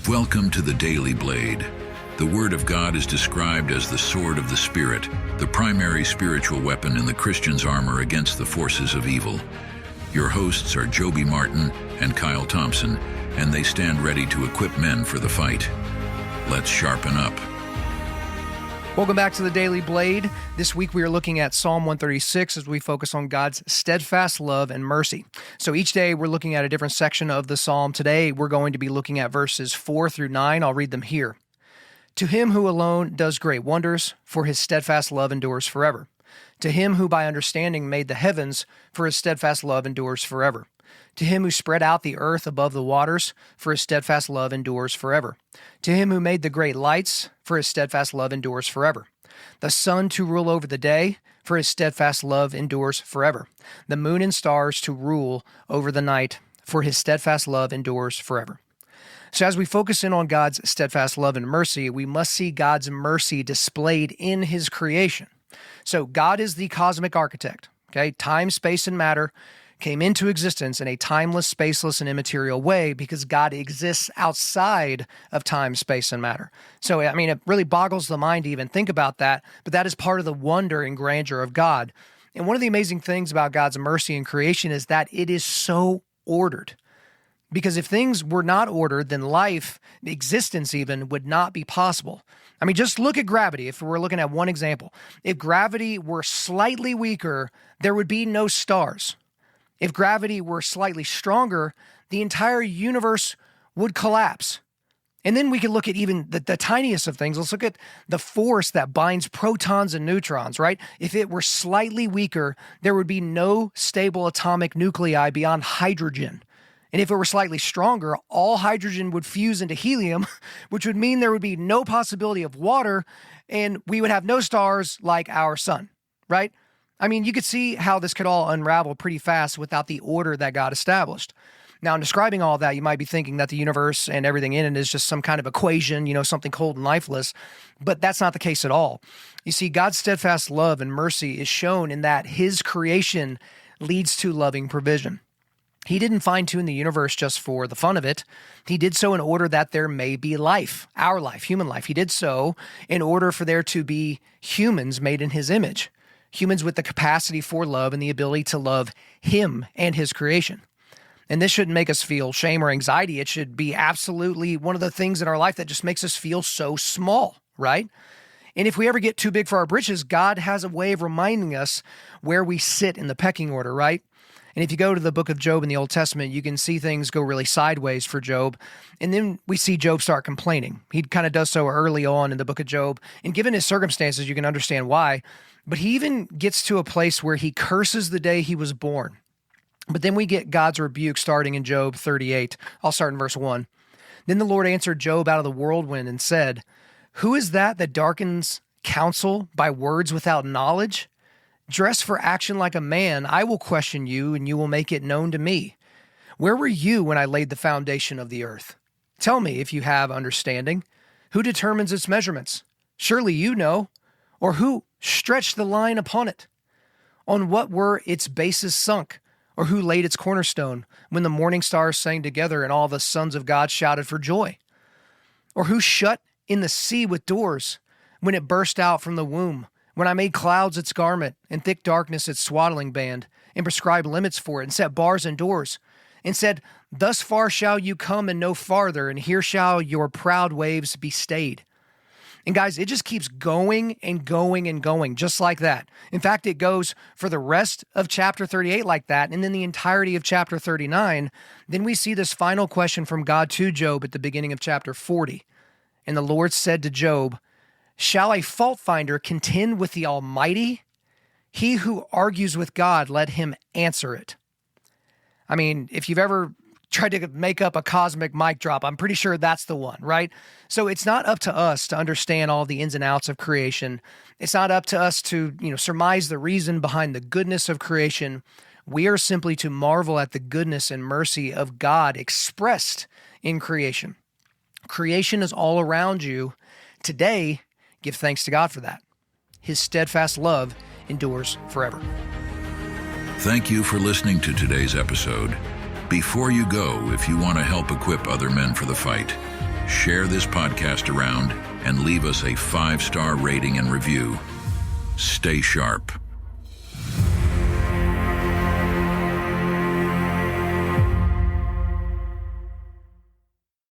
Welcome to the Daily Blade. The Word of God is described as the sword of the Spirit, the primary spiritual weapon in the Christian's armor against the forces of evil. Your hosts are Joby Martin and Kyle Thompson, and they stand ready to equip men for the fight. Let's sharpen up. Welcome back to the Daily Blade. This week we are looking at Psalm 136 as we focus on God's steadfast love and mercy. So each day we're looking at a different section of the Psalm. Today we're going to be looking at verses 4 through 9. I'll read them here. To him who alone does great wonders, for his steadfast love endures forever. To him who by understanding made the heavens, for his steadfast love endures forever. To him who spread out the earth above the waters, for his steadfast love endures forever. To him who made the great lights, for his steadfast love endures forever. The sun to rule over the day, for his steadfast love endures forever. The moon and stars to rule over the night, for his steadfast love endures forever. So as we focus in on God's steadfast love and mercy, we must see God's mercy displayed in his creation. So God is the cosmic architect, okay? Time, space, and matter came into existence in a timeless, spaceless, and immaterial way because God exists outside of time, space, and matter. So, I mean, it really boggles the mind to even think about that, but that is part of the wonder and grandeur of God. And one of the amazing things about God's mercy in creation is that it is so ordered. Because if things were not ordered, then life, existence even, would not be possible. I mean, just look at gravity. If we're looking at one example, if gravity were slightly weaker, there would be no stars. If gravity were slightly stronger, the entire universe would collapse. And then we can look at even the tiniest of things. Let's look at the force that binds protons and neutrons, right? If it were slightly weaker, there would be no stable atomic nuclei beyond hydrogen. And if it were slightly stronger, all hydrogen would fuse into helium, which would mean there would be no possibility of water, and we would have no stars like our sun, right? I mean, you could see how this could all unravel pretty fast without the order that God established. Now, in describing all that, you might be thinking that the universe and everything in it is just some kind of equation, something cold and lifeless, but that's not the case at all. You see, God's steadfast love and mercy is shown in that his creation leads to loving provision. He didn't fine-tune the universe just for the fun of it. He did so in order that there may be life, our life, human life. He did so in order for there to be humans made in his image. Humans with the capacity for love and the ability to love him and his creation. And this shouldn't make us feel shame or anxiety. It should be absolutely one of the things in our life that just makes us feel so small, right? And if we ever get too big for our britches, God has a way of reminding us where we sit in the pecking order, right? And if you go to the book of Job in the Old Testament, you can see things go really sideways for Job. And then we see Job start complaining. He kind of does so early on in the book of Job. And given his circumstances, you can understand why. But he even gets to a place where he curses the day he was born. But then we get God's rebuke starting in Job 38. I'll start in verse 1. Then the Lord answered Job out of the whirlwind and said, "Who is that darkens counsel by words without knowledge? Dress for action like a man. I will question you, and you will make it known to me. Where were you when I laid the foundation of the earth? Tell me if you have understanding. Who determines its measurements? Surely you know. Or who stretched the line upon it? On what were its bases sunk? Or who laid its cornerstone when the morning stars sang together and all the sons of God shouted for joy? Or who shut in the sea with doors when it burst out from the womb? When I made clouds its garment and thick darkness its swaddling band, and prescribed limits for it, and set bars and doors, and said, thus far shall you come and no farther, and here shall your proud waves be stayed. And guys, it just keeps going and going and going, just like that. In fact, it goes for the rest of chapter 38 like that, and then the entirety of chapter 39. Then we see this final question from God to Job at the beginning of chapter 40. And the Lord said to Job, shall a fault finder contend with the Almighty? He who argues with God, let him answer it. I mean, if you've ever tried to make up a cosmic mic drop, I'm pretty sure that's the one, right? So it's not up to us to understand all the ins and outs of creation. It's not up to us to, surmise the reason behind the goodness of creation. We are simply to marvel at the goodness and mercy of God expressed in creation. Creation is all around you. Today, give thanks to God for that. His steadfast love endures forever. Thank you for listening to today's episode. Before you go, if you want to help equip other men for the fight, Share this podcast around and leave us a 5-star rating and review. Stay sharp.